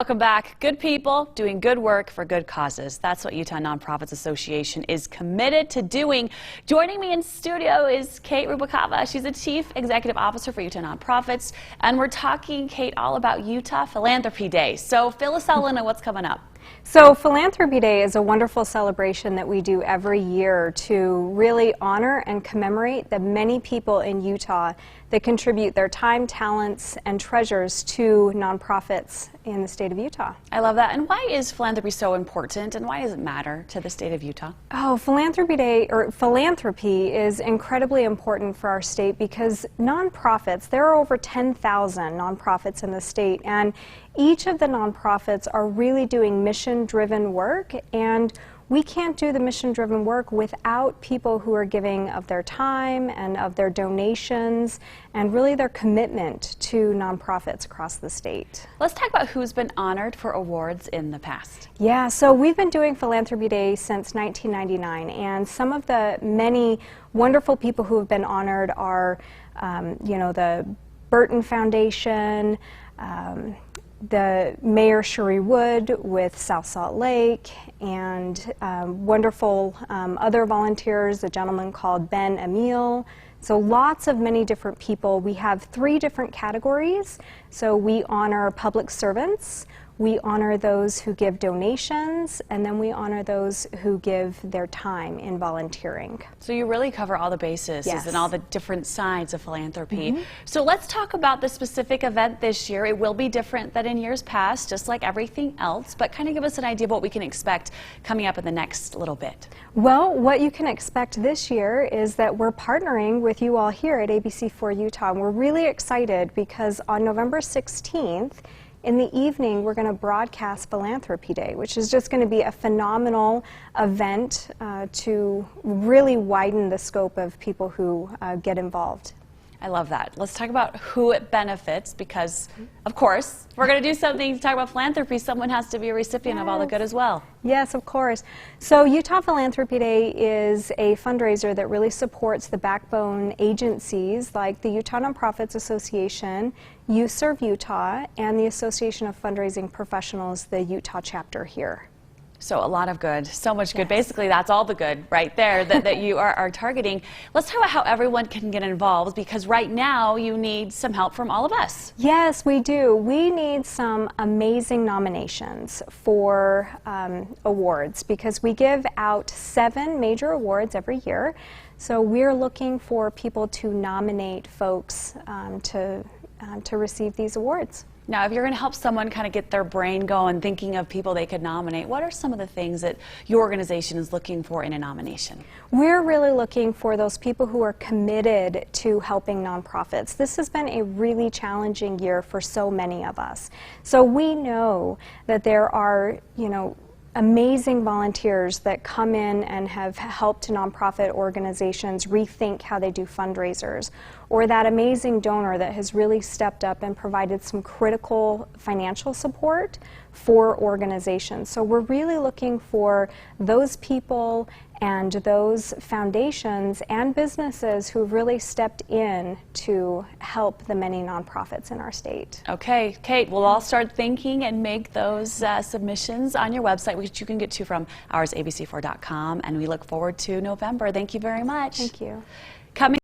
Welcome back. Good people doing good work for good causes. That's what Utah Nonprofits Association is committed to doing. Joining me in studio is Kate Rubacava. She's the Chief Executive Officer for Utah Nonprofits, and we're talking, Kate, all about Utah Philanthropy Day. So fill us all in on what's coming up. So Philanthropy Day is a wonderful celebration that we do every year to really honor and commemorate the many people in Utah that contribute their time, talents, and treasures to nonprofits in the state of Utah. I love that. And why is philanthropy so important, and why does it matter to the state of Utah? Oh, Philanthropy Day, or philanthropy, is incredibly important for our state because nonprofits, there are over 10,000 nonprofits in the state, and each of the nonprofits are really doing mission-driven work, and we can't do the mission-driven work without people who are giving of their time and of their donations and really their commitment to nonprofits across the state. Let's talk about who's been honored for awards in the past. Yeah, so we've been doing Philanthropy Day since 1999, and some of the many wonderful people who have been honored are, the Burton Foundation, the Mayor Sherry Wood with South Salt Lake, and wonderful other volunteers, a gentleman called Ben Emil. So lots of many different people. We have 3 different categories. So we honor public servants, we honor those who give donations, and then we honor those who give their time in volunteering. So you really cover all the bases. Yes. And all the different sides of philanthropy. So let's talk about the specific event this year. It will be different than in years past, just like everything else, but kind of give us an idea of what we can expect coming up in the next little bit. Well, what you can expect this year is that we're partnering with you all here at ABC4 Utah, and we're really excited because on November 16th, in the evening, we're going to broadcast Philanthropy Day, which is just going to be a phenomenal event to really widen the scope of people who get involved. I love that. Let's talk about who it benefits because, of course, if we're going to do something to talk about philanthropy, someone has to be a recipient of all the good as well. Yes, of course. So Utah Philanthropy Day is a fundraiser that really supports the backbone agencies like the Utah Nonprofits Association, You Serve Utah, and the Association of Fundraising Professionals, the Utah chapter here. So a lot of good, so much good. Yes. Basically, that's all the good right there that you are targeting. Let's talk about how everyone can get involved because right now you need some help from all of us. Yes, we do. We need some amazing nominations for awards because we give out 7 major awards every year. So we're looking for people to nominate folks to receive these awards. Now, if you're going to help someone kind of get their brain going, thinking of people they could nominate, what are some of the things that your organization is looking for in a nomination? We're really looking for those people who are committed to helping nonprofits. This has been a really challenging year for so many of us. So we know that there are, amazing volunteers that come in and have helped nonprofit organizations rethink how they do fundraisers, or that amazing donor that has really stepped up and provided some critical financial support for organizations. So we're really looking for those people and those foundations and businesses who've really stepped in to help the many nonprofits in our state. Okay, Kate, we'll all start thinking and make those submissions on your website, which you can get to from oursabc4.com, and we look forward to November. Thank you very much. Thank you. Coming